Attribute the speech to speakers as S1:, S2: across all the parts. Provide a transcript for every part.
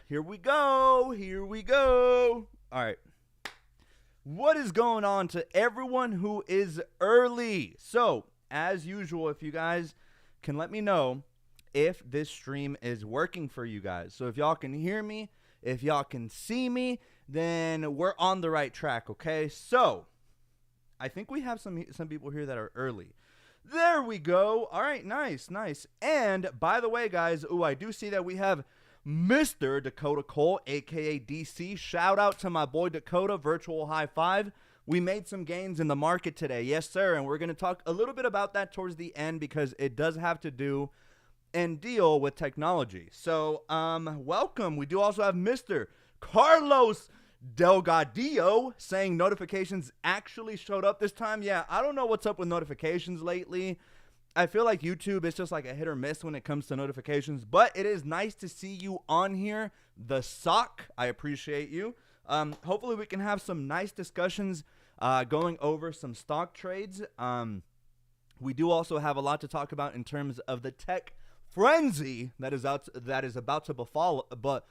S1: Here we go. Here we go. All right. What is going on to everyone who is early? So, as usual, if you guys can let me know if this stream is working for you guys. So, if y'all can hear me, if y'all can see me, then we're on the right track, okay? So, I think we have some people here that are early. There we go. All right, nice. And by the way, guys, I do see that we have Mr. Dakota Cole, a.k.a. DC. Shout out to my boy Dakota, virtual high five. We made some gains in the market today. Yes, sir, and we're going to talk a little bit about that towards the end because it does have to do and deal with technology. So, welcome. We do also have Mr. Carlos Delgadillo saying notifications actually showed up this time. Yeah, I don't know what's up with notifications lately. I feel like YouTube is just like a hit or miss when it comes to notifications, but it is nice to see you on here. The sock, I appreciate you. Hopefully we can have some nice discussions going over some stock trades. We do also have a lot to talk about in terms of the tech frenzy that is about to befall. But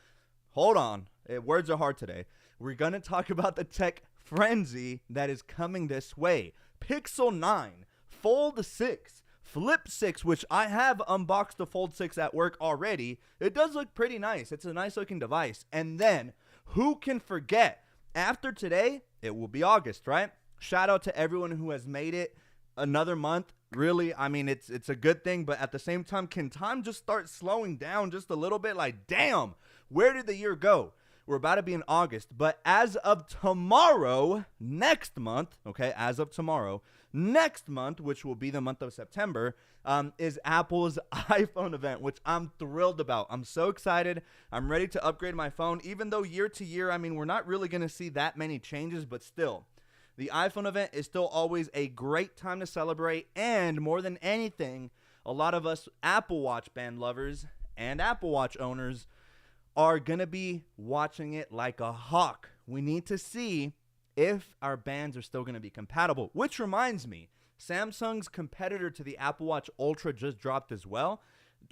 S1: hold on, words are hard today. We're going to talk about the tech frenzy that is coming this way. Pixel 9, Fold 6, Flip 6, which I have unboxed the Fold 6 at work already. It does look pretty nice. It's a nice looking device. And then, who can forget? After today, it will be August, right? Shout out to everyone who has made it another month. Really, I mean, it's a good thing. But at the same time, can time just start slowing down just a little bit? Like, damn, where did the year go? We're about to be in August, but as of tomorrow, next month, okay, as of tomorrow, next month, which will be the month of September, is Apple's iPhone event, which I'm thrilled about. I'm so excited. I'm ready to upgrade my phone, even though year to year, I mean, we're not really going to see that many changes, but still, the iPhone event is still always a great time to celebrate, and more than anything, a lot of us Apple Watch band lovers and Apple Watch owners are going to be watching it like a hawk. We need to see if our bands are still going to be compatible, which reminds me, Samsung's competitor to the Apple Watch Ultra just dropped as well.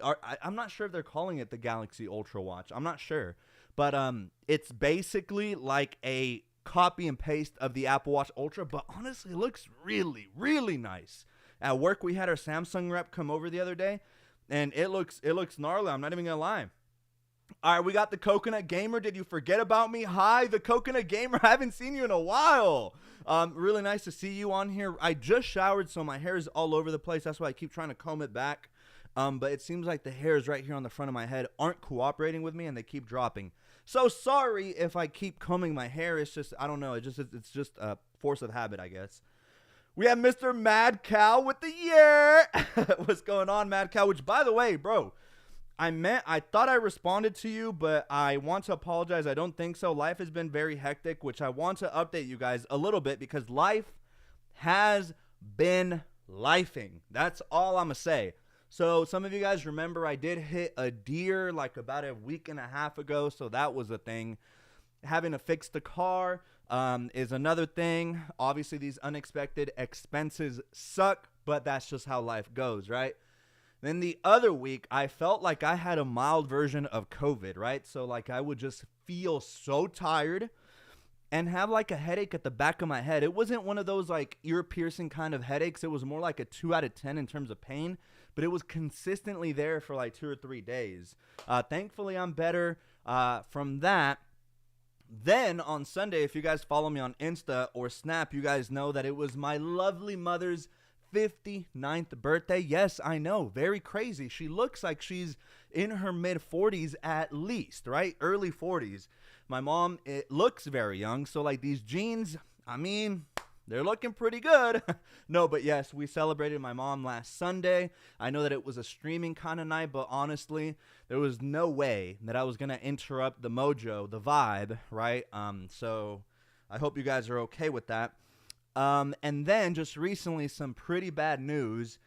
S1: I'm not sure if they're calling it the Galaxy Ultra Watch. I'm not sure. But it's basically like a copy and paste of the Apple Watch Ultra, but honestly, it looks really, really nice. At work, we had our Samsung rep come over the other day, and it looks gnarly. I'm not even going to lie. All right, we got the Coconut Gamer. Did you forget about me? Hi, the Coconut Gamer. I haven't seen you in a while. Really nice to see you on here. I just showered, so my hair is all over the place. That's why I keep trying to comb it back. But it seems like the hairs right here on the front of my head aren't cooperating with me, and they keep dropping. So sorry if I keep combing my hair. It's just, I don't know. It's just a force of habit, I guess. We have Mr. Mad Cow with the year. What's going on, Mad Cow? Which, by the way, bro, I thought I responded to you, but I want to apologize. I don't think so. Life has been very hectic, which I want to update you guys a little bit because life has been lifing. That's all I'm going to say. So some of you guys remember I did hit a deer like about a week and a half ago, so that was a thing. Having to fix the car is another thing. Obviously, these unexpected expenses suck, but that's just how life goes, right? Then the other week, I felt like I had a mild version of COVID, right? So like I would just feel so tired and have like a headache at the back of my head. It wasn't one of those like ear-piercing kind of headaches. It was more like a 2 out of 10 in terms of pain, but it was consistently there for like 2 or 3 days. Thankfully, I'm better from that. Then on Sunday, if you guys follow me on Insta or Snap, you guys know that it was my lovely mother's 59th birthday. Yes, I know. Very crazy. She looks like she's in her mid-40s at least, right? Early 40s. My mom, it looks very young. So, like, these jeans, I mean, they're looking pretty good. No, but yes, we celebrated my mom last Sunday. I know that it was a streaming kind of night, but honestly, there was no way that I was going to interrupt the mojo, the vibe, right? So I hope you guys are okay with that. And then just recently, some pretty bad news,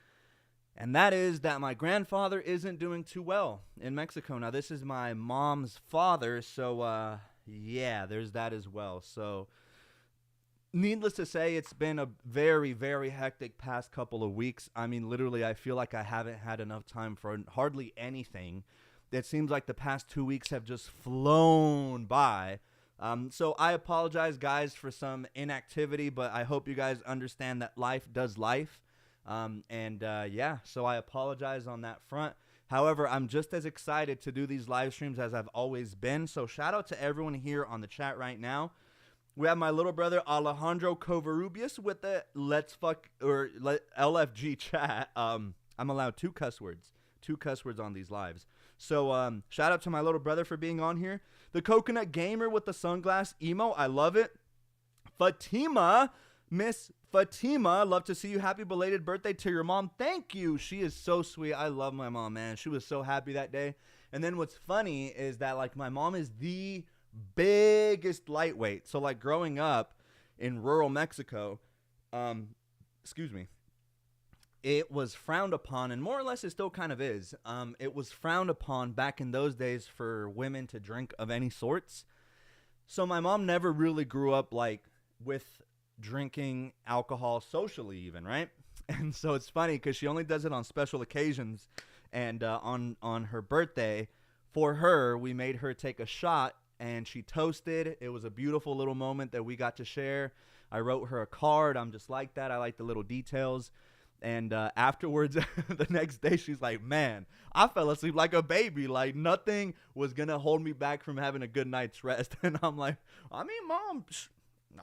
S1: and that is that my grandfather isn't doing too well in Mexico. Now, this is my mom's father, so, yeah, there's that as well. So, needless to say, it's been a very, very hectic past couple of weeks. I mean, literally, I feel like I haven't had enough time for hardly anything. it seems like the past 2 weeks have just flown by. So I apologize, guys, for some inactivity, but I hope you guys understand that life does life. Yeah, so I apologize on that front. However, I'm just as excited to do these live streams as I've always been. So shout out to everyone here on the chat right now. We have my little brother Alejandro Covarrubias with the LFG chat. I'm allowed two cuss words on these lives. So shout out to my little brother for being on here. The Coconut Gamer with the sunglass emo, I love it. Fatima, Miss Fatima, love to see you. Happy belated birthday to your mom. Thank you. She is so sweet. I love my mom, man. She was so happy that day. And then what's funny is that, like, my mom is the biggest lightweight. So, like, growing up in rural Mexico, it was frowned upon, and more or less it still kind of is. It was frowned upon back in those days for women to drink of any sorts. So my mom never really grew up, like, with drinking alcohol socially even, right? And so it's funny because she only does it on special occasions. And on her birthday, for her, we made her take a shot, and she toasted. It was a beautiful little moment that we got to share. I wrote her a card. I'm just like that. I like the little details. And afterwards, the next day, she's like, man, I fell asleep like a baby. Like, nothing was going to hold me back from having a good night's rest. And I'm like, I mean, Mom,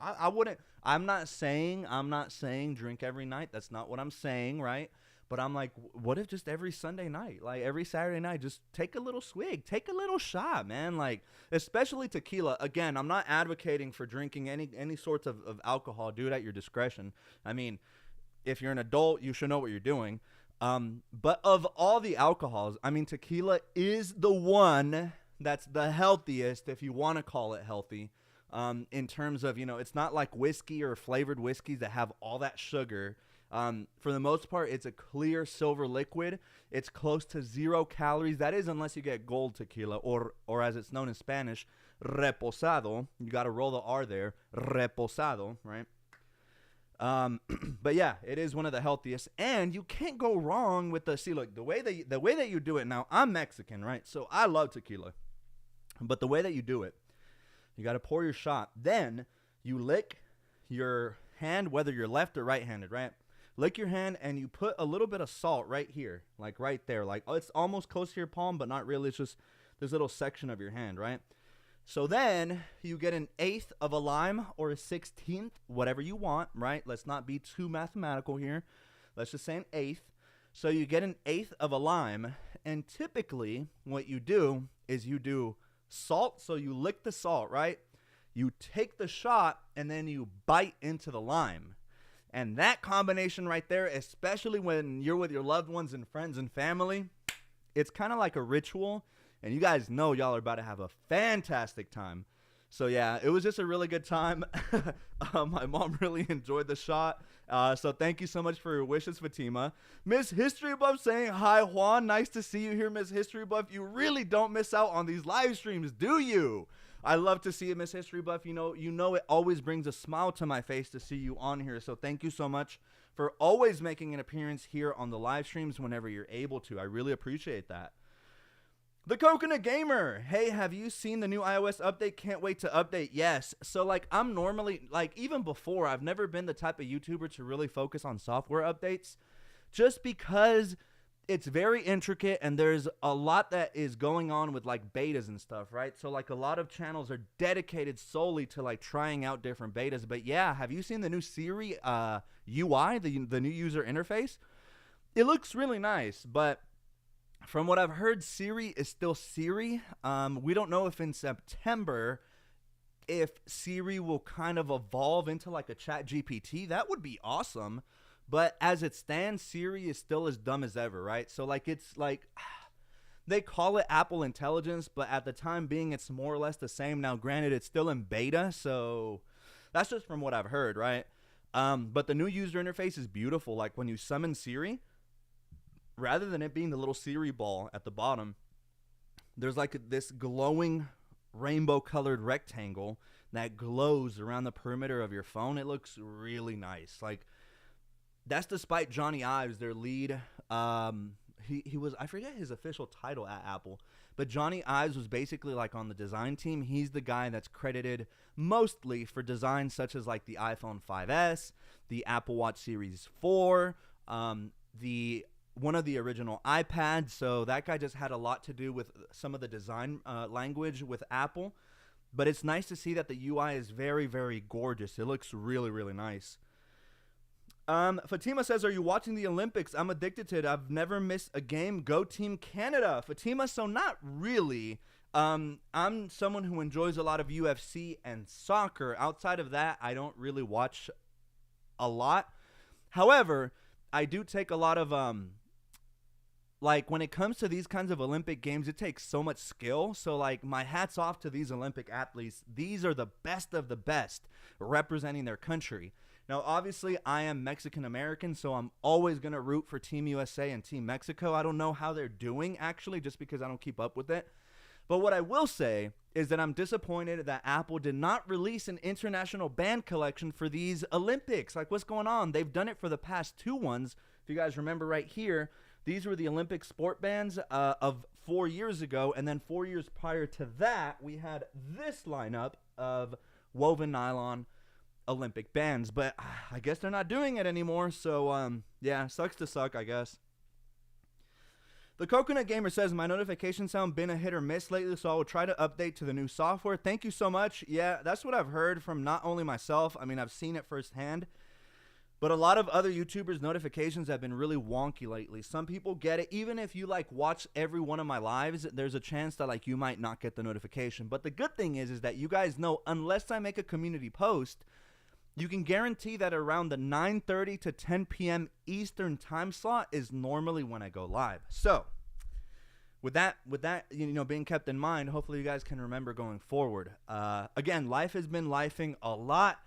S1: I wouldn't. I'm not saying drink every night. That's not what I'm saying, right? But I'm like, what if just every Sunday night, like every Saturday night, just take a little swig, take a little shot, man. Like, especially tequila. Again, I'm not advocating for drinking any sorts of alcohol. Do it at your discretion. I mean, if you're an adult, you should know what you're doing. But of all the alcohols, I mean, tequila is the one that's the healthiest, if you want to call it healthy. In terms of, it's not like whiskey or flavored whiskeys that have all that sugar. For the most part, it's a clear silver liquid. It's close to 0 calories. That is, unless you get gold tequila, or as it's known in Spanish, reposado. You got to roll the R there, reposado, right? But yeah, it is one of the healthiest, and you can't go wrong with the way that you do it. Now, I'm Mexican, right? So I love tequila, but the way that you do it, you got to pour your shot. Then you lick your hand, whether you're left or right-handed, right? Lick your hand, and you put a little bit of salt right here, like right there. Like, it's almost close to your palm, but not really. It's just this little section of your hand, right? So then you get 1/8 of a lime or a 16th, whatever you want, right? Let's not be too mathematical here. Let's just say 1/8. So you get 1/8 of a lime, and typically what you do is you do salt. So you lick the salt, right? You take the shot, and then you bite into the lime. And that combination right there, especially when you're with your loved ones and friends and family, it's kind of like a ritual. And you guys know y'all are about to have a fantastic time. So, yeah, it was just a really good time. My mom really enjoyed the shot. So thank you so much for your wishes, Fatima. Miss History Buff saying, hi, Juan. Nice to see you here, Miss History Buff. You really don't miss out on these live streams, do you? I love to see it, Miss History Buff. You know it always brings a smile to my face to see you on here. So thank you so much for always making an appearance here on the live streams whenever you're able to. I really appreciate that. The Coconut Gamer. Hey, have you seen the new iOS update? Can't wait to update. Yes. So, like, I'm normally, like, even before, I've never been the type of YouTuber to really focus on software updates just because it's very intricate and there's a lot that is going on with, like, betas and stuff, right? So, like, a lot of channels are dedicated solely to, like, trying out different betas. But, yeah, have you seen the new Siri UI, the new user interface? It looks really nice, but from what I've heard, Siri is still Siri. We don't know if in September, if Siri will kind of evolve into like a Chat GPT. That would be awesome. But as it stands, Siri is still as dumb as ever, right? So like it's like they call it Apple Intelligence, but at the time being, it's more or less the same. Now, granted, it's still in beta, so that's just from what I've heard, right? But the new user interface is beautiful. Like when you summon Siri, rather than it being the little Siri ball at the bottom, there's like this glowing rainbow colored rectangle that glows around the perimeter of your phone. It looks really nice. Like, that's despite Johnny Ives, their lead. He was, I forget his official title at Apple, But Johnny Ives was basically like on the design team. He's the guy that's credited mostly for designs such as like the iPhone 5S, the Apple Watch Series 4, the one of the original iPads. So that guy just had a lot to do with some of the design language with Apple. But it's nice to see that the UI is very, very gorgeous. It looks really, really nice. Fatima says, are you watching the Olympics? I'm addicted to it. I've never missed a game. Go Team Canada. Fatima, so not really. I'm someone who enjoys a lot of UFC and soccer. Outside of that, I don't really watch a lot. However, I do take a lot of, like when it comes to these kinds of Olympic games, it takes so much skill. So like my hat's off to these Olympic athletes. These are the best of the best representing their country. Now, obviously, I am Mexican-American, so I'm always going to root for Team USA and Team Mexico. I don't know how they're doing, actually, just because I don't keep up with it. But what I will say is that I'm disappointed that Apple did not release an international band collection for these Olympics. Like, what's going on? They've done it for the past two ones. If you guys remember right here, these were the Olympic sport bands of 4 years ago. And then 4 years prior to that, we had this lineup of woven nylon Olympic bands, but I guess they're not doing it anymore. So yeah, sucks to suck, I guess. The Coconut Gamer says, my notification sound been a hit or miss lately, so I will try to update to the new software. Thank you so much. Yeah, that's what I've heard from not only myself. I mean, I've seen it firsthand, but a lot of other YouTubers' notifications have been really wonky lately. Some people get it. Even if you like watch every one of my lives, there's a chance that like you might not get the notification. But the good thing is that you guys know, unless I make a community post, you can guarantee that around the 9:30 to 10 p.m. Eastern time slot is normally when I go live. So, with that, being kept in mind, hopefully you guys can remember going forward. Again, life has been lifing a lot.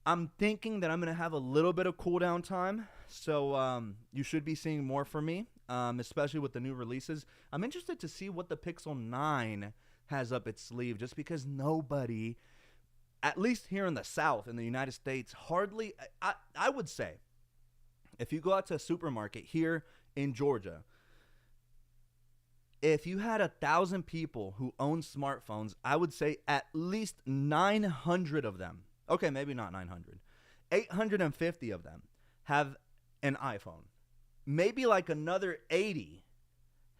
S1: I'm thinking that I'm going to have a little bit of cooldown time, so you should be seeing more from me, especially with the new releases. I'm interested to see what the Pixel 9 has up its sleeve, just because nobody, at least here in the South, in the United States, hardly, I would say, if you go out to a supermarket here in Georgia, if you had 1,000 people who own smartphones, I would say at least 900 of them, okay, maybe not 900, 850 of them have an iPhone. Maybe like another 80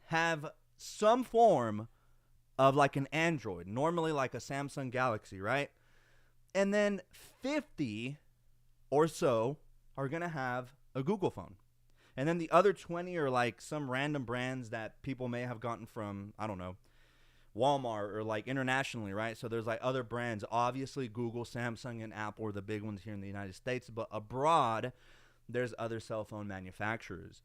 S1: have some form of like an Android, normally like a Samsung Galaxy, right? And then 50 or so are going to have a Google phone. And then the other 20 are like some random brands that people may have gotten from, I don't know, Walmart or like internationally, right? So there's like other brands. Obviously, Google, Samsung, and Apple are the big ones here in the United States. But abroad, there's other cell phone manufacturers.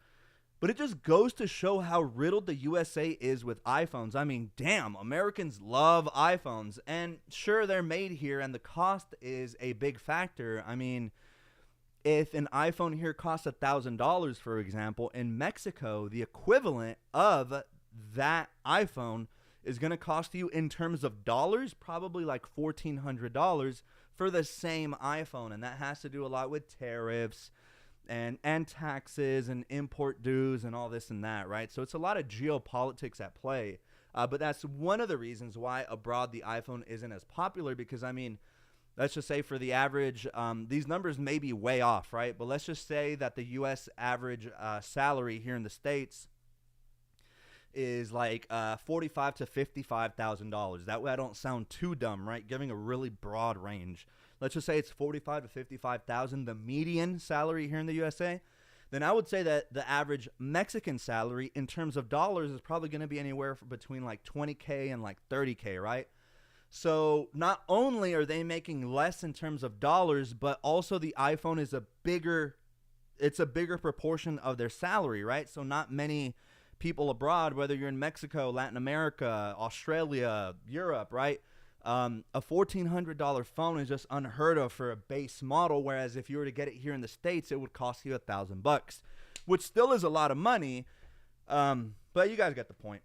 S1: But it just goes to show how riddled the USA is with iPhones. I mean, damn, Americans love iPhones. And sure, they're made here, and the cost is a big factor. I mean, if an iPhone here costs $1,000, for example, in Mexico, the equivalent of that iPhone is going to cost you, in terms of dollars, probably like $1,400 for the same iPhone. And that has to do a lot with tariffs and taxes and import dues and all this and that, right? So it's a lot of geopolitics at play. But that's one of the reasons why abroad the iPhone isn't as popular, because, I mean, let's just say for the average, these numbers may be way off, right? But let's just say that the U.S. average salary here in the States is like $45,000 to $55,000. That way I don't sound too dumb, right? Giving a really broad range. Let's just say it's $45,000 to $55,000, the median salary here in the USA. Then I would say that the average Mexican salary in terms of dollars is probably going to be anywhere between like $20K and like $30K, right? So not only are they making less in terms of dollars, but also the iPhone is a bigger proportion of their salary, right? So not many people abroad, whether you're in Mexico, Latin America, Australia, Europe, right? A $1,400 phone is just unheard of for a base model, whereas if you were to get it here in the States, it would cost you $1,000, which still is a lot of money. But you guys get the point.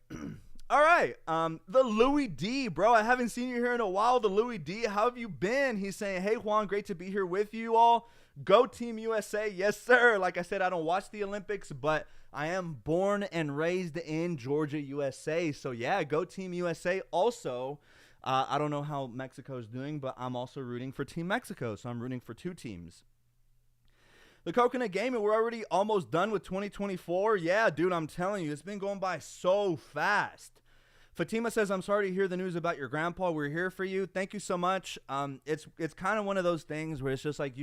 S1: All right, the Louis D, bro. I haven't seen you here in a while. The Louis D, how have you been? He's saying, hey, Juan, great to be here with you all. Go Team USA. Yes, sir. Like I said, I don't watch the Olympics, but I am born and raised in Georgia, USA. So yeah, go Team USA. Also, I don't know how Mexico's doing, but I'm also rooting for Team Mexico. So I'm rooting for 2 teams. The Coconut Gaming, we're already almost done with 2024. Yeah, dude, I'm telling you, it's been going by so fast. Fatima says, I'm sorry to hear the news about your grandpa. We're here for you. Thank you so much. It's kind of one of those things where it's just like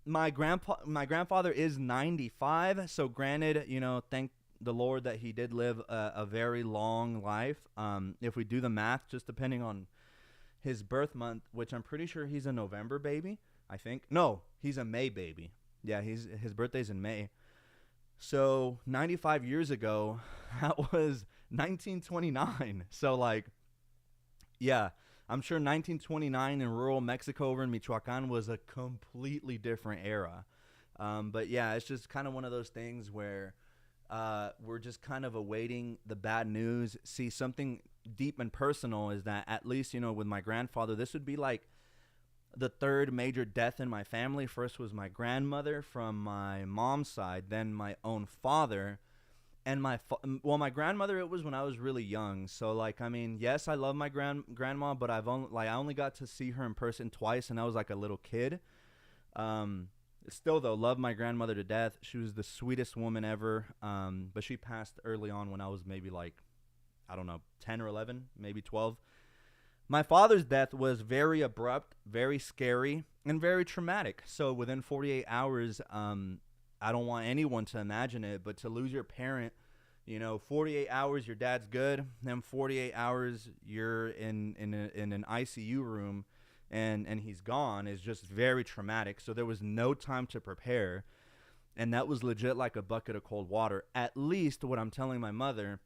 S1: my grandfather is 95. So granted, thank the Lord that he did live a very long life. If we do the math, just depending on his birth month, which I'm pretty sure he's a November baby, I think. No, he's a May baby. Yeah, his birthday's in May. So 95 years ago, that was 1929. So like, yeah, I'm sure 1929 in rural Mexico over in Michoacan was a completely different era. But yeah, it's just kind of one of those things where we're just kind of awaiting the bad news. See, something deep and personal is that at least, with my grandfather, this would be like the 3rd major death in my family. First was my grandmother from my mom's side, then my own father, and my grandmother, it was when I was really young. So like, I mean, yes, I love my grandma, but I only got to see her in person twice, and I was like a little kid. Still though, love my grandmother to death. She was the sweetest woman ever. But she passed early on when I was maybe like, I don't know, 10 or 11, maybe 12. My father's death was very abrupt, very scary, and very traumatic. So within 48 hours, I don't want anyone to imagine it, but to lose your parent, 48 hours your dad's good, then 48 hours you're in an ICU room, and he's gone is just very traumatic. So there was no time to prepare, and that was legit like a bucket of cold water. At least what I'm telling my mother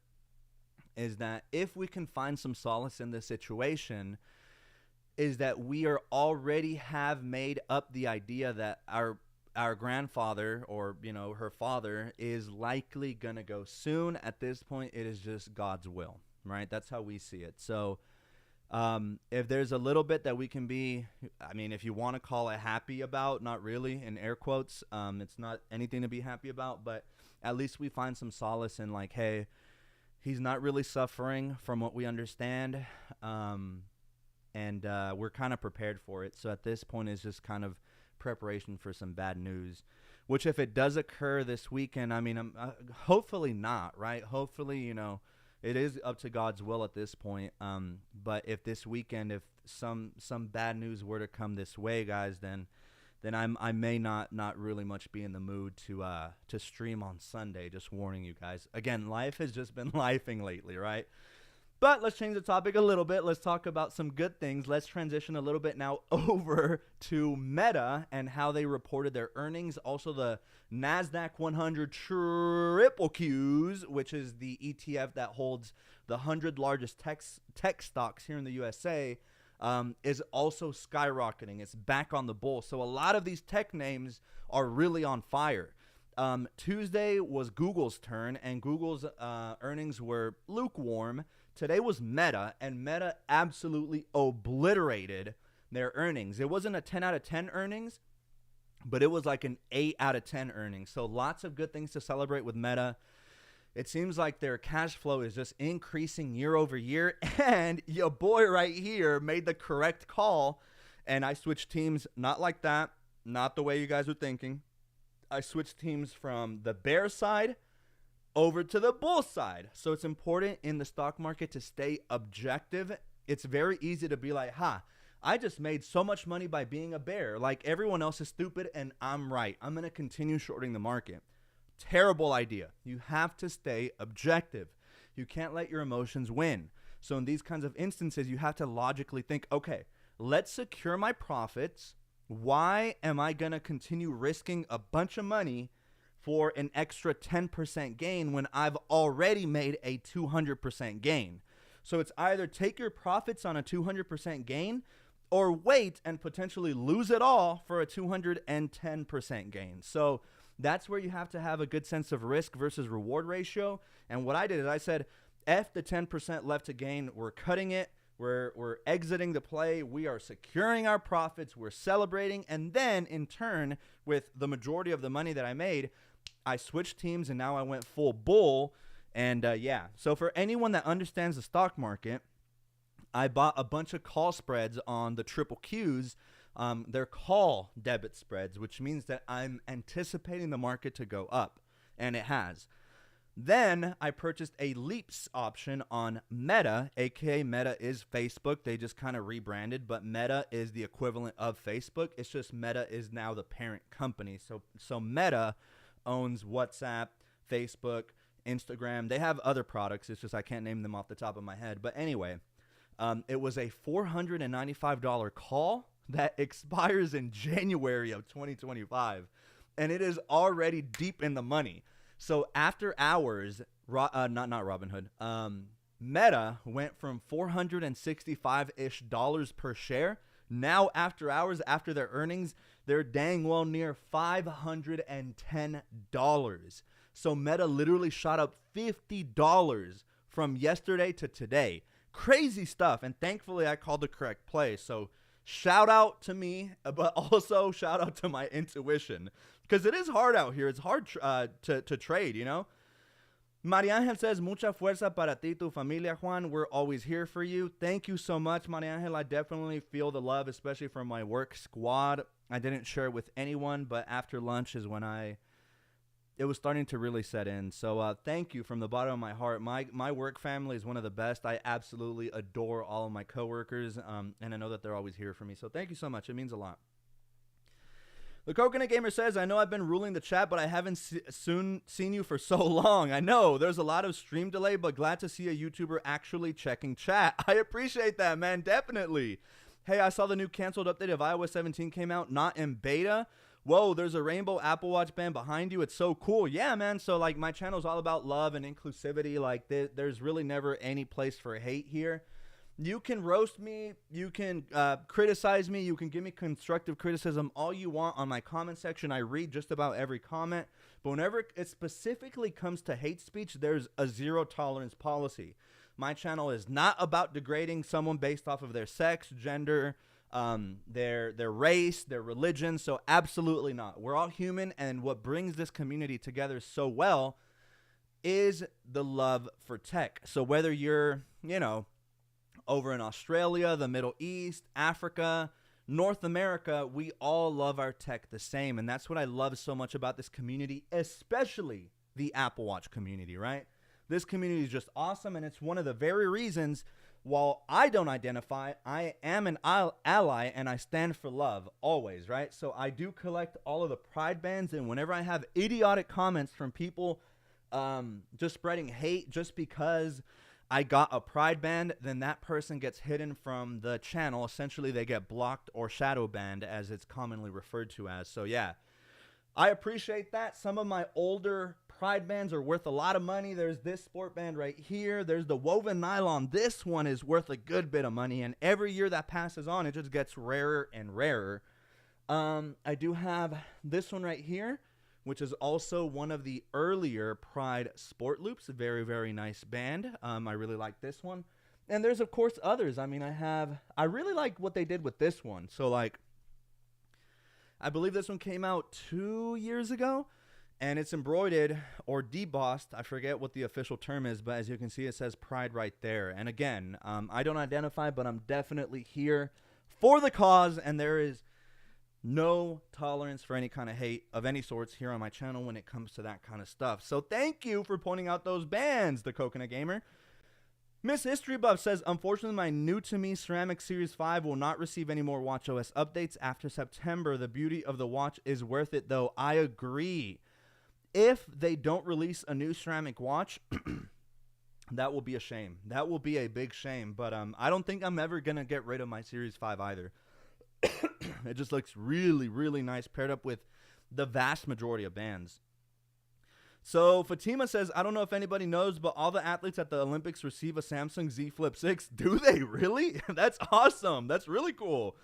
S1: is that if we can find some solace in this situation, is that we are already have made up the idea that our grandfather or, her father is likely going to go soon. At this point, it is just God's will, right? That's how we see it. So if there's a little bit that we can be, I mean, if you want to call it happy about, not really, in air quotes, it's not anything to be happy about, but at least we find some solace in like, hey, he's not really suffering from what we understand, and we're kind of prepared for it. So at this point, it's just kind of preparation for some bad news, which if it does occur this weekend, I mean, hopefully not, right? Hopefully, it is up to God's will at this point. But if this weekend, if some bad news were to come this way, guys, then I may not really much be in the mood to stream on Sunday. Just warning you guys. Again, life has just been lifing lately, right? But let's change the topic a little bit. Let's talk about some good things. Let's transition a little bit now over to Meta and how they reported their earnings. Also, the NASDAQ 100 Triple Qs, which is the ETF that holds the 100 largest tech stocks here in the USA, is also skyrocketing. It's back on the bull. So a lot of these tech names are really on fire. Tuesday was Google's turn, and Google's earnings were lukewarm. Today was Meta, and Meta absolutely obliterated their earnings. It wasn't a 10 out of 10 earnings, but it was like an 8 out of 10 earnings. So lots of good things to celebrate with Meta. It seems like their cash flow is just increasing year over year, and your boy right here made the correct call, and I switched teams not like that, not the way you guys were thinking. I switched teams from the bear side over to the bull side. So it's important in the stock market to stay objective. It's very easy to be like, I just made so much money by being a bear. Like everyone else is stupid and I'm right. I'm going to continue shorting the market. Terrible idea. You have to stay objective. You can't let your emotions win. So in these kinds of instances, you have to logically think, okay, let's secure my profits. Why am I going to continue risking a bunch of money for an extra 10% gain when I've already made a 200% gain? So it's either take your profits on a 200% gain or wait and potentially lose it all for a 210% gain. So that's where you have to have a good sense of risk versus reward ratio. And what I did is I said, F the 10% left to gain. We're cutting it. We're exiting the play. We are securing our profits. We're celebrating. And then in turn, with the majority of the money that I made, I switched teams, and now I went full bull. And yeah, so for anyone that understands the stock market, I bought a bunch of call spreads on the triple Qs. They're call debit spreads, which means that I'm anticipating the market to go up, and it has. Then I purchased a leaps option on Meta, aka Meta is Facebook. They just kind of rebranded, but Meta is the equivalent of Facebook. It's just Meta is now the parent company. So Meta owns WhatsApp, Facebook, Instagram. They have other products. It's just I can't name them off the top of my head. But anyway, it was a $495 call that expires in January of 2025, and it is already deep in the money. So after hours, not Robinhood, Meta went from $465-ish per share. Now after hours, after their earnings, they're dang well near $510. So Meta literally shot up $50 from yesterday to today. Crazy stuff. And thankfully I called the correct play. So shout out to me, but also shout out to my intuition. Because it is hard out here. It's hard to trade, you know. Maria Angel says, mucha fuerza para ti, tu familia, Juan. We're always here for you. Thank you so much, Maria Angel. I definitely feel the love, especially from my work squad. I didn't share it with anyone, but after lunch is when it was starting to really set in. So thank you from the bottom of my heart. My work family is one of the best. I absolutely adore all of my coworkers, and I know that they're always here for me. So thank you so much. It means a lot. The Coconut Gamer says, I know I've been ruling the chat, but I haven't seen you for so long. I know there's a lot of stream delay, but glad to see a YouTuber actually checking chat. I appreciate that, man. Definitely. Hey, I saw the new canceled update of iOS 17 came out, not in beta. Whoa, there's a rainbow Apple Watch band behind you. It's so cool. Yeah, man. So like my channel is all about love and inclusivity. Like there's really never any place for hate here. You can roast me, you can criticize me, you can give me constructive criticism all you want on my comment section. I read just about every comment. But whenever it specifically comes to hate speech, there's a zero tolerance policy. My channel is not about degrading someone based off of their sex, gender, their race, their religion. So absolutely not. We're all human, and what brings this community together so well is the love for tech. So whether you're, you know, over in Australia, the Middle East, Africa, North America, we all love our tech the same. And that's what I love so much about this community, especially the Apple Watch community, right? This community is just awesome. And it's one of the very reasons, while I don't identify, I am an ally and I stand for love always, right? So I do collect all of the pride bands. And whenever I have idiotic comments from people just spreading hate just because I got a pride band, then that person gets hidden from the channel. Essentially, they get blocked or shadow banned, as it's commonly referred to as. So, yeah, I appreciate that. Some of my older pride bands are worth a lot of money. There's this sport band right here. There's the woven nylon. This one is worth a good bit of money. And every year that passes on, it just gets rarer and rarer. I do have this one right here, which is also one of the earlier Pride Sport Loops. A very, very nice band. I really like this one. And there's, of course, others. I mean, I really like what they did with this one. So, like, I believe this one came out 2 years ago. And it's embroidered or debossed. I forget what the official term is, but as you can see, it says Pride right there. And again, I don't identify, but I'm definitely here for the cause. And there is no tolerance for any kind of hate of any sorts here on my channel when it comes to that kind of stuff. So thank you for pointing out those bands, the Coconut Gamer. Miss History Buff says, unfortunately, my new-to-me Ceramic Series 5 will not receive any more watchOS updates after September. The beauty of the watch is worth it, though. I agree. If they don't release a new ceramic watch, that will be a shame. That will be a big shame. But I don't think I'm ever going to get rid of my Series 5 either. It just looks really, really nice paired up with the vast majority of bands. So Fatima says, I don't know if anybody knows, but all the athletes at the Olympics receive a Samsung Z Flip 6. Do they really? That's awesome. That's really cool.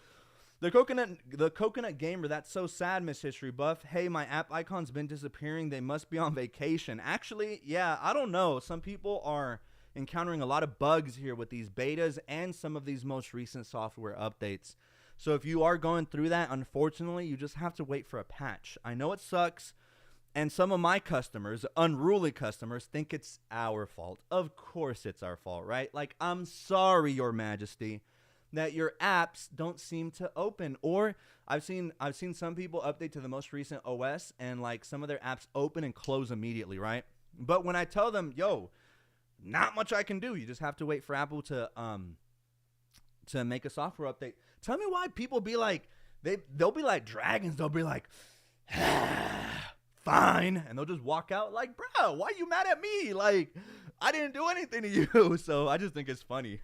S1: The Coconut Gamer, that's so sad, Miss History Buff. Hey, my app icon's been disappearing. They must be on vacation. Actually, yeah, I don't know. Some people are encountering a lot of bugs here with these betas and some of these most recent software updates. So if you are going through that, unfortunately, you just have to wait for a patch. I know it sucks. And some of my customers, unruly customers, think it's our fault. Of course it's our fault, right? Like, I'm sorry, Your Majesty, that your apps don't seem to open. Or I've seen some people update to the most recent OS and like some of their apps open and close immediately, right? But when I tell them, yo, not much I can do, you just have to wait for Apple to make a software update. Tell me why people be like, they'll be like dragons. They'll be like, fine, and they'll just walk out like, bro, why you mad at me? Like, I didn't do anything to you. So I just think it's funny.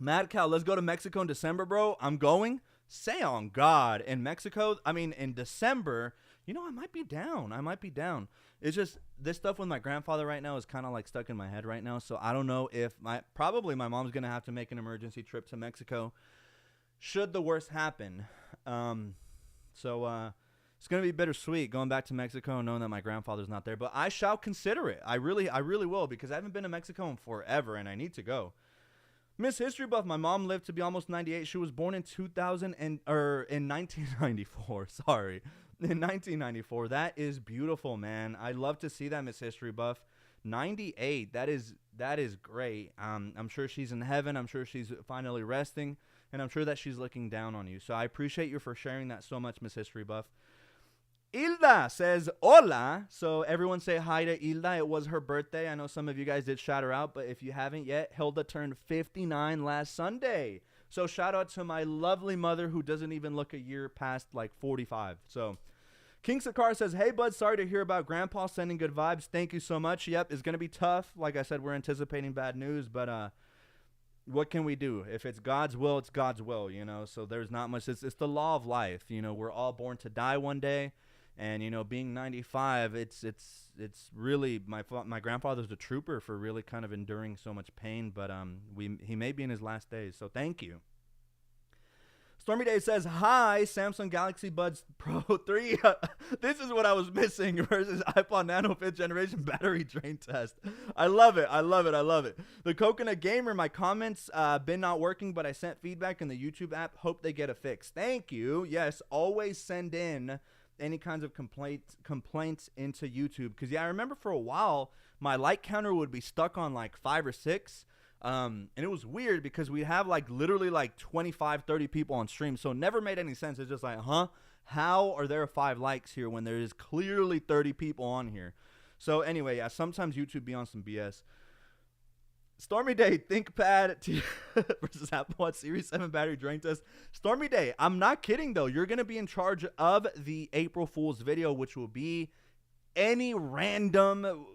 S1: Mad Cow, let's go to Mexico in December, bro. I'm going. Say on God. In Mexico, I mean, in December, you know, I might be down. It's just this stuff with my grandfather right now is kind of like stuck in my head right now. So I don't know if probably my mom's going to have to make an emergency trip to Mexico should the worst happen. It's going to be bittersweet going back to Mexico and knowing that my grandfather's not there. But I shall consider it. I really will, because I haven't been to Mexico in forever and I need to go. Miss History Buff, my mom lived to be almost 98. She was born in 1994. Sorry. In 1994. That is beautiful, man. I love to see that, Miss History Buff. 98. That is great. I'm sure she's in heaven. I'm sure she's finally resting. And I'm sure that she's looking down on you. So I appreciate you for sharing that so much, Miss History Buff. Hilda says, hola. So everyone say hi to Hilda. It was her birthday. I know some of you guys did shout her out, but if you haven't yet, Hilda turned 59 last Sunday. So shout out to my lovely mother who doesn't even look a year past like 45. So King Sakar says, hey, bud, sorry to hear about Grandpa, sending good vibes. Thank you so much. Yep, it's going to be tough. Like I said, we're anticipating bad news, but what can we do? If it's God's will, it's God's will, you know. So there's not much. It's the law of life. You know, we're all born to die one day. And, you know, being 95, it's really, my grandfather's a trooper for really kind of enduring so much pain. But he may be in his last days. So thank you. Stormy Days says, hi, Samsung Galaxy Buds Pro 3. This is what I was missing versus iPod Nano 5th generation battery drain test. I love it. The Coconut Gamer, my comments been not working, but I sent feedback in the YouTube app. Hope they get a fix. Thank you. Yes, always send in any kinds of complaints into YouTube. Because, yeah, I remember for a while, my like counter would be stuck on like 5 or 6. And it was weird because we have like literally like 25, 30 people on stream. So it never made any sense. It's just like, how are there 5 likes here when there is clearly 30 people on here? So anyway, yeah, sometimes YouTube be on some BS. Stormy Day, ThinkPad versus Apple Watch Series 7 battery drain test. Stormy Day, I'm not kidding though. You're going to be in charge of the April Fool's video, which will be any random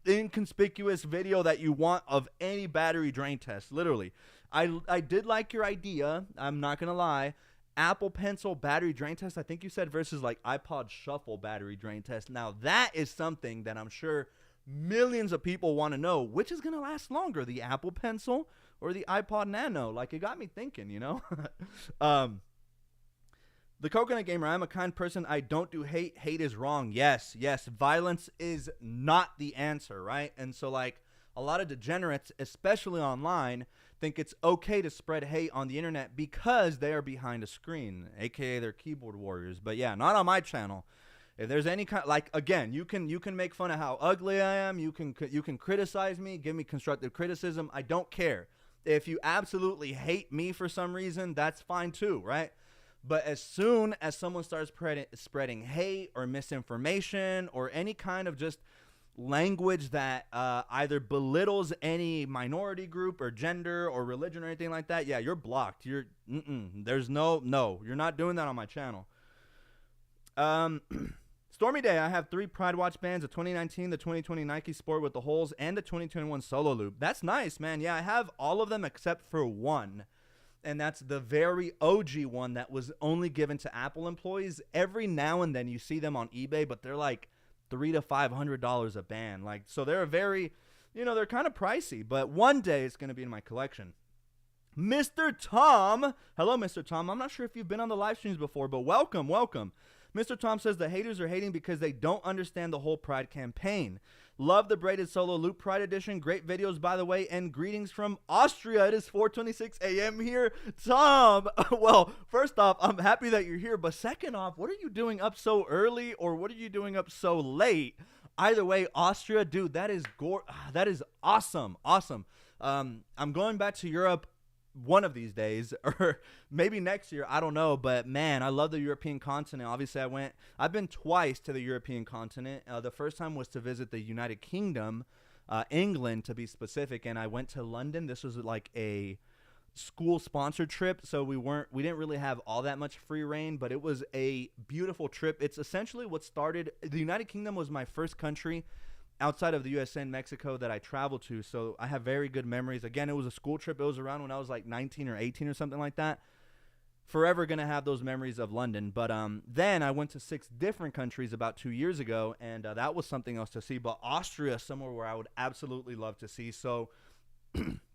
S1: inconspicuous video that you want of any battery drain test. Literally. I did like your idea. I'm not going to lie. Apple Pencil battery drain test, I think you said, versus like iPod Shuffle battery drain test. Now that is something that I'm sure millions of people want to know, which is going to last longer, the Apple Pencil or the iPod Nano. Like, it got me thinking, you know. The Coconut Gamer, I'm a kind person. I don't do hate. Hate is wrong. Yes. Violence is not the answer, right? And so, like, a lot of degenerates, especially online, think it's okay to spread hate on the internet because they are behind a screen, aka they're keyboard warriors. But yeah, not on my channel. If there's any kind, like, again, you can make fun of how ugly I am. You can criticize me, give me constructive criticism. I don't care. If you absolutely hate me for some reason, that's fine too, right? But as soon as someone starts spreading hate or misinformation or any kind of just language that either belittles any minority group or gender or religion or anything like that, yeah, you're blocked. There's no, you're not doing that on my channel. Stormy Day, I have 3 Pride Watch bands, the 2019, the 2020 Nike Sport with the holes, and the 2021 Solo Loop. That's nice, man. Yeah, I have all of them except for one, and that's the very OG one that was only given to Apple employees. Every now and then you see them on eBay, but they're like $300 to $500 a band. Like, so they're very, they're kind of pricey, but one day it's going to be in my collection. Mr. Tom. Hello, Mr. Tom. I'm not sure if you've been on the live streams before, but welcome. Mr. Tom says the haters are hating because they don't understand the whole Pride campaign. Love the braided solo loop Pride edition. Great videos, by the way, and greetings from Austria. It is 4:26 a.m. here. Tom, well, first off, I'm happy that you're here, but second off, what are you doing up so early, or what are you doing up so late? Either way, Austria, dude, that is awesome. I'm going back to Europe one of these days, or maybe next year, I don't know, but man, I love the European continent. Obviously, I've been twice to the European continent. The first time was to visit the United Kingdom, England to be specific, and I went to London. This was like a school sponsored trip, so we didn't really have all that much free reign, but it was a beautiful trip. It's essentially what started, the United Kingdom was my first country outside of the USA and Mexico that I traveled to, so I have very good memories. Again, it was a school trip. It was around when I was like 19 or 18 or something like that. Forever gonna have those memories of London. But then I went to 6 different countries about 2 years ago, and that was something else to see. But Austria, somewhere where I would absolutely love to see. So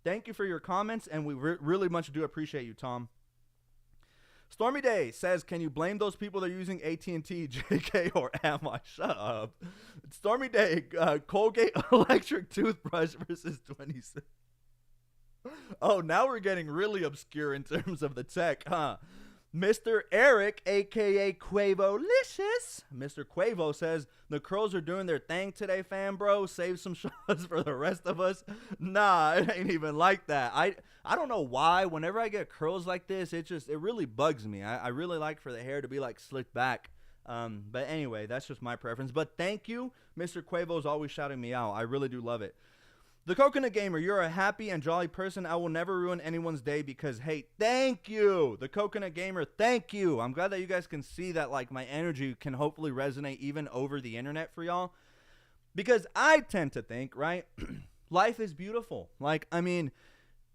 S1: thank you for your comments, and we really much do appreciate you, Tom. Stormy Days says, can you blame those people that are using AT&T, JK, or am I? Shut up. Stormy Day, Colgate electric toothbrush versus 26. Oh, now we're getting really obscure in terms of the tech, huh? Mr. Eric, a.k.a. Quavo-licious. Mr. Quavo says, the Crows are doing their thing today, fam, bro. Save some shots for the rest of us. Nah, it ain't even like that. I don't know why. Whenever I get curls like this, it really bugs me. I really like for the hair to be, like, slicked back. But anyway, that's just my preference. But thank you. Mr. Quavo's always shouting me out. I really do love it. The Coconut Gamer, you're a happy and jolly person. I will never ruin anyone's day because, hey, thank you. The Coconut Gamer, thank you. I'm glad that you guys can see that, like, my energy can hopefully resonate even over the internet for y'all. Because I tend to think, right, life is beautiful. Like, I mean,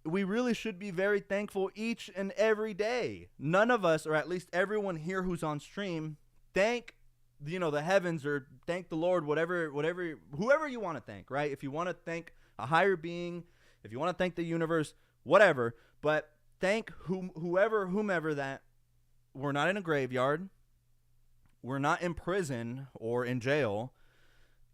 S1: we really should be very thankful each and every day. None of us, or at least everyone here who's on stream, thank the heavens or thank the Lord, whoever you want to thank, right? If you want to thank a higher being, if you want to thank the universe, whatever, but thank whomever that we're not in a graveyard, we're not in prison or in jail,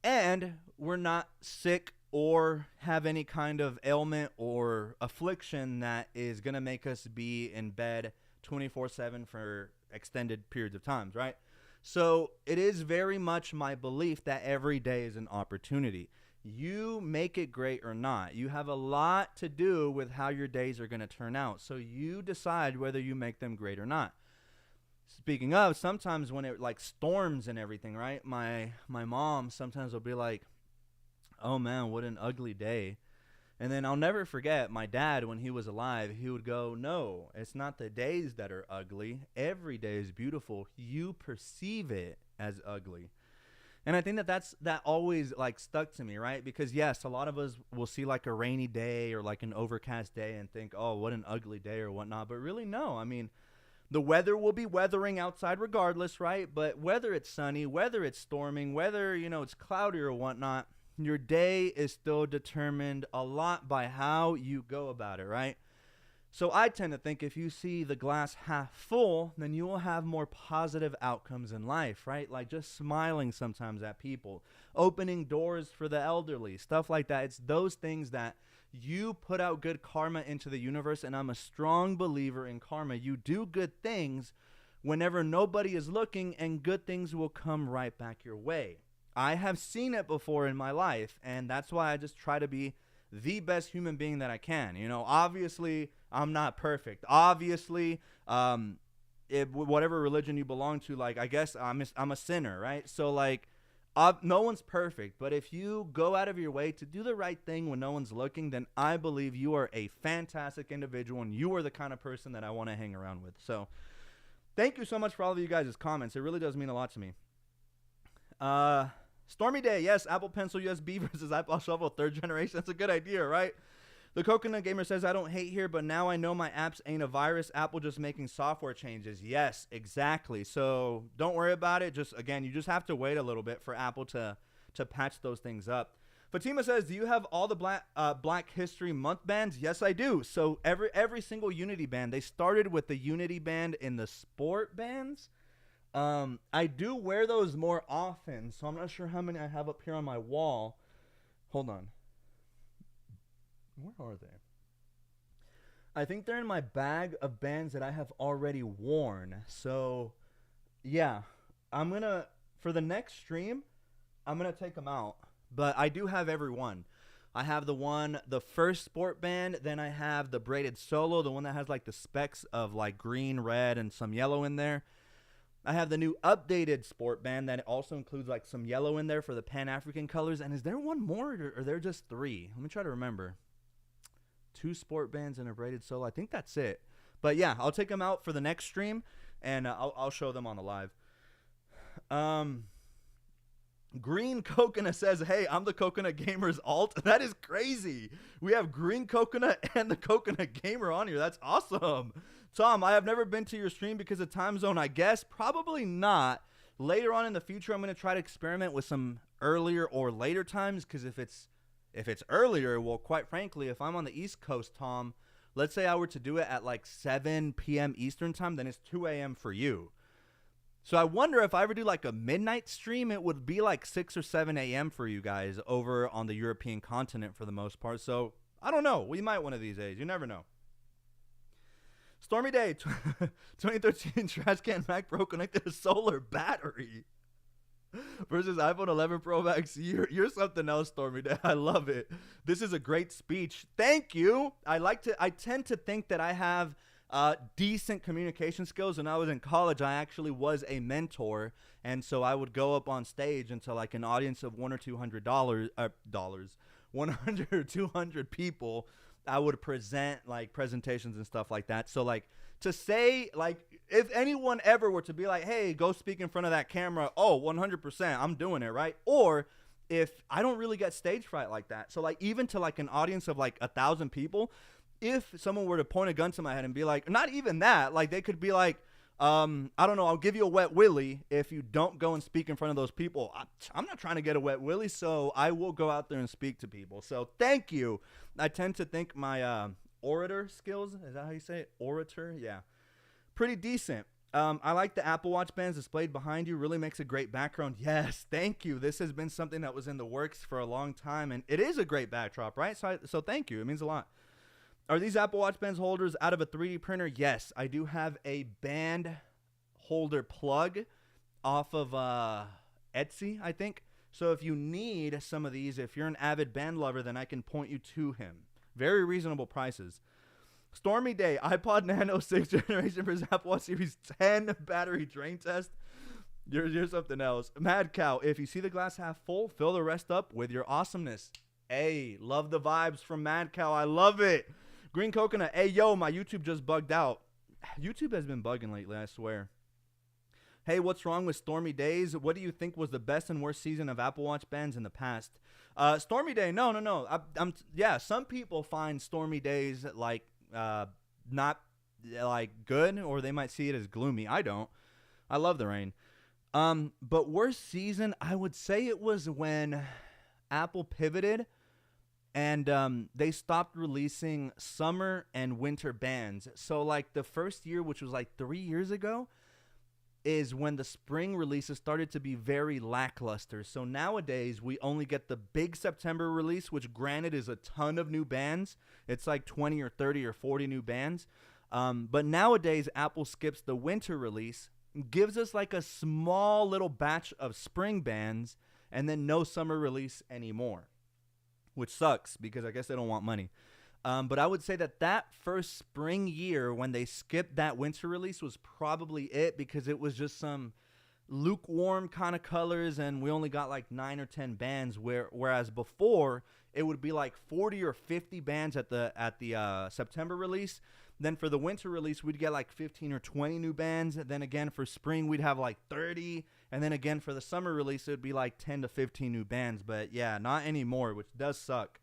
S1: and we're not sick or have any kind of ailment or affliction that is going to make us be in bed 24/7 for extended periods of times, right? So it is very much my belief that every day is an opportunity. You make it great or not. You have a lot to do with how your days are going to turn out. So you decide whether you make them great or not. Speaking of, sometimes when it like storms and everything, right? My mom sometimes will be like, oh man, what an ugly day. And then I'll never forget my dad, when he was alive, he would go, no, it's not the days that are ugly. Every day is beautiful. You perceive it as ugly. And I think that always like stuck to me, right? Because yes, a lot of us will see like a rainy day or like an overcast day and think, oh, what an ugly day or whatnot. But really, no. I mean, the weather will be weathering outside regardless, right? But whether it's sunny, whether it's storming, whether, it's cloudy or whatnot, your day is still determined a lot by how you go about it, right? So I tend to think if you see the glass half full, then you will have more positive outcomes in life, right? Like just smiling sometimes at people, opening doors for the elderly, stuff like that. It's those things that you put out good karma into the universe, and I'm a strong believer in karma. You do good things whenever nobody is looking, and good things will come right back your way. I have seen it before in my life, and that's why I just try to be the best human being that I can. Obviously, I'm not perfect. Obviously, whatever religion you belong to, like, I guess I'm a sinner, right? So, like, no one's perfect. But if you go out of your way to do the right thing when no one's looking, then I believe you are a fantastic individual, and you are the kind of person that I want to hang around with. So, thank you so much for all of you guys' comments. It really does mean a lot to me. Stormy Day, yes, Apple Pencil USB versus Apple Shuffle 3rd generation. That's a good idea, right? The Coconut Gamer says, I don't hate here, but now I know my apps ain't a virus. Apple just making software changes. Yes, exactly. So don't worry about it. You just have to wait a little bit for Apple to patch those things up. Fatima says, do you have all the Black History Month bands? Yes, I do. So every single Unity band, they started with the Unity band in the sport bands. I do wear those more often, so I'm not sure how many I have up here on my wall. Hold on. Where are they? I think they're in my bag of bands that I have already worn. So, yeah, for the next stream, I'm going to take them out. But I do have every one. I have the first sport band. Then I have the braided solo, the one that has like the specks of like green, red, and some yellow in there. I have the new updated sport band that also includes like some yellow in there for the Pan-African colors. And is there one more, or are there just three? Let me try to remember. 2 sport bands and a braided solo. I think that's it. But yeah, I'll take them out for the next stream, and I'll show them on the live. Green Coconut says, hey, I'm the Coconut Gamer's alt. That is crazy. We have Green Coconut and the Coconut Gamer on here. That's awesome. Tom, I have never been to your stream because of time zone, I guess. Probably not. Later on in the future, I'm going to try to experiment with some earlier or later times, because if it's earlier, well, quite frankly, if I'm on the East Coast, Tom, let's say I were to do it at like 7 p.m. Eastern time, then it's 2 a.m. for you. So I wonder if I ever do like a midnight stream, it would be like 6 or 7 a.m. for you guys over on the European continent for the most part. So I don't know. We might one of these days. You never know. Stormy Day 2013 trash can Mac Pro connected to solar battery versus iPhone 11 Pro Max. You're something else, Stormy Day. I love it. This is a great speech. Thank you. I tend to think that I have decent communication skills. When I was in college, I actually was a mentor, and so I would go up on stage into like an audience of $100 or $200, 100 or 200 people. I would present like presentations and stuff like that. So like to say, like, if anyone ever were to be like, hey, go speak in front of that camera, oh, 100%, I'm doing it, right? Or if I don't really get stage fright like that. So like even to like an audience of like 1,000 people, if someone were to point a gun to my head and be like, not even that, like they could be like, I don't know, I'll give you a wet willy if you don't go and speak in front of those people. I'm not trying to get a wet willy, so I will go out there and speak to people. So thank you. I tend to think my orator skills, is that how you say it? Orator? Yeah. Pretty decent. I like the Apple Watch bands displayed behind you. Really makes a great background. Yes, thank you. This has been something that was in the works for a long time, and it is a great backdrop, right? So thank you. It means a lot. Are these Apple Watch bands holders out of a 3D printer? Yes, I do have a band holder plug off of Etsy, I think. So if you need some of these, if you're an avid band lover, then I can point you to him. Very reasonable prices. Stormy Day, iPod Nano 6th generation versus Apple Watch Series 10 battery drain test. You're something else. Mad Cow, if you see the glass half full, fill the rest up with your awesomeness. Hey, love the vibes from Mad Cow. I love it. Green Coconut, hey, yo, my YouTube just bugged out. YouTube has been bugging lately, I swear. Hey, what's wrong with Stormy Days? What do you think was the best and worst season of Apple Watch bands in the past? Stormy Day, no. Yeah, some people find Stormy Days like not like good, or they might see it as gloomy. I don't. I love the rain. But worst season, I would say it was when Apple pivoted and they stopped releasing summer and winter bands. So like the first year, which was like 3 years ago, is when the spring releases started to be very lackluster. So nowadays we only get the big September release, which granted is a ton of new bands. It's like 20 or 30 or 40 new bands. But nowadays Apple skips the winter release, gives us like a small little batch of spring bands, and then no summer release anymore, which sucks because I guess they don't want money. But I would say that first spring year when they skipped that winter release was probably it, because it was just some lukewarm kind of colors and we only got like 9 or 10 bands, whereas before it would be like 40 or 50 bands at the September release. Then for the winter release, we'd get like 15 or 20 new bands. Then again for spring, we'd have like 30. And then again for the summer release, it would be like 10 to 15 new bands. But yeah, not anymore, which does suck.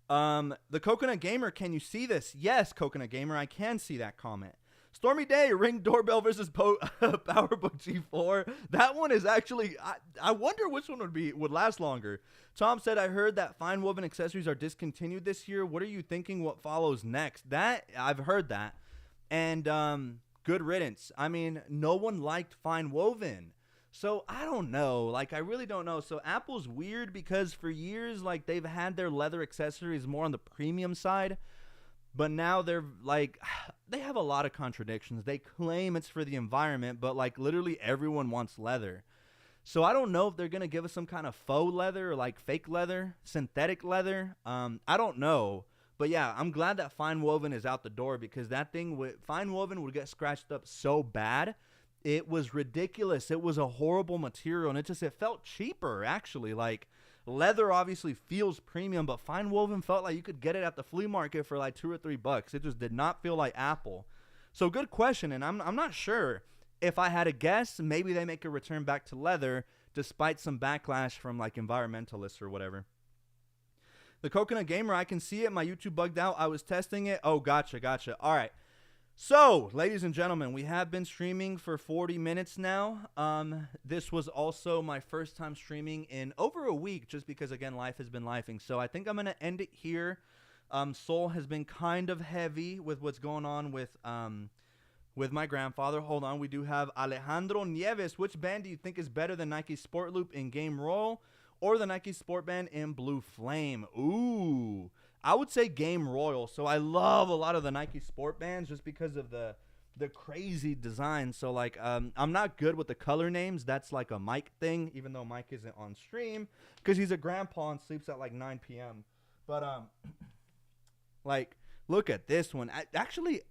S1: The Coconut Gamer, can you see this? Yes, Coconut Gamer, I can see that comment. Stormy Day, Ring Doorbell versus PowerBook G4. That one is actually, I wonder which one would last longer. Tom said, I heard that fine woven accessories are discontinued this year. What are you thinking? What follows next? That, I've heard that. And good riddance. I mean, no one liked fine woven. So I don't know. Like, I really don't know. So Apple's weird because for years, like, they've had their leather accessories more on the premium side. But now they're like, they have a lot of contradictions. They claim it's for the environment, but like literally everyone wants leather. So I don't know if they're going to give us some kind of faux leather or like fake leather, synthetic leather. I don't know. But yeah, I'm glad that fine woven is out the door because that thing with fine woven would get scratched up so bad. It was ridiculous. It was a horrible material and it felt cheaper actually. Like leather obviously feels premium, but fine woven felt like you could get it at the flea market for like $2 or $3. It just did not feel like Apple. So good question, and I'm not sure. If I had a guess, maybe they make a return back to leather despite some backlash from like environmentalists or whatever. The Coconut Gamer, I can see it. My YouTube bugged out. I was testing it. Oh, gotcha. All right. So, ladies and gentlemen, we have been streaming for 40 minutes now. This was also my first time streaming in over a week just because, again, life has been lifing. So I think I'm going to end it here. Soul has been kind of heavy with what's going on with my grandfather. Hold on. We do have Alejandro Nieves. Which band do you think is better than Nike Sport Loop in Game Royal or the Nike Sport Band in Blue Flame? Ooh. I would say Game Royal. So I love a lot of the Nike Sport Bands just because of the crazy design. So like I'm not good with the color names. That's like a Mike thing, even though Mike isn't on stream because he's a grandpa and sleeps at like 9 p.m. But like look at this one. Actually,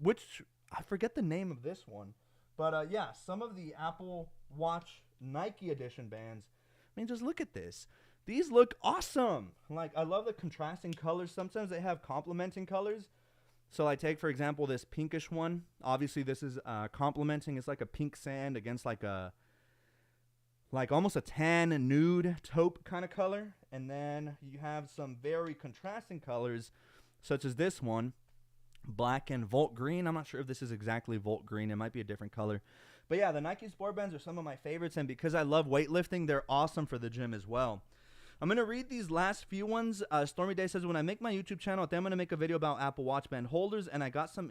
S1: I forget the name of this one. But yeah, some of the Apple Watch Nike edition bands. I mean, just look at this. These look awesome. Like, I love the contrasting colors. Sometimes they have complementing colors. So I take, for example, this pinkish one. Obviously, this is complementing. It's like a pink sand against like almost a tan nude taupe kind of color. And then you have some very contrasting colors, such as this one. Black and Volt Green. I'm not sure if this is exactly Volt Green. It might be a different color. But yeah, the Nike Sport Bands are some of my favorites. And because I love weightlifting, they're awesome for the gym as well. I'm going to read these last few ones. Stormy Days says, when I make my YouTube channel, then I'm going to make a video about Apple Watch Band holders, and I got some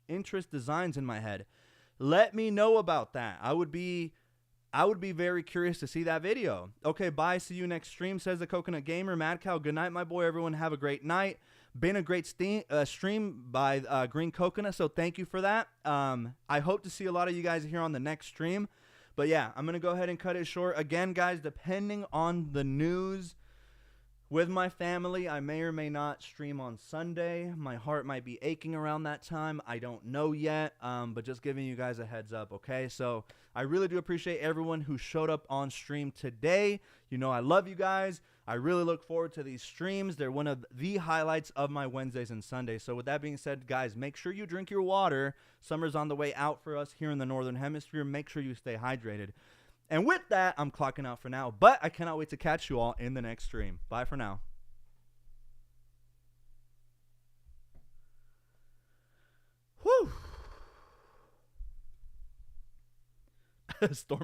S1: interest designs in my head. Let me know about that. I would be very curious to see that video. Okay, bye. See you next stream, says the Coconut Gamer. Mad Cow, good night, my boy. Everyone have a great night. Been a great stream by Green Coconut, so thank you for that. I hope to see a lot of you guys here on the next stream. But yeah, I'm going to go ahead and cut it short. Again, guys, depending on the news with my family, I may or may not stream on Sunday. My heart might be aching around that time. I don't know yet, but just giving you guys a heads up, okay? So I really do appreciate everyone who showed up on stream today. You know I love you guys. I really look forward to these streams. They're one of the highlights of my Wednesdays and Sundays. So with that being said, guys, make sure you drink your water. Summer's on the way out for us here in the Northern Hemisphere. Make sure you stay hydrated. And with that, I'm clocking out for now. But I cannot wait to catch you all in the next stream. Bye for now. Whew. Storm.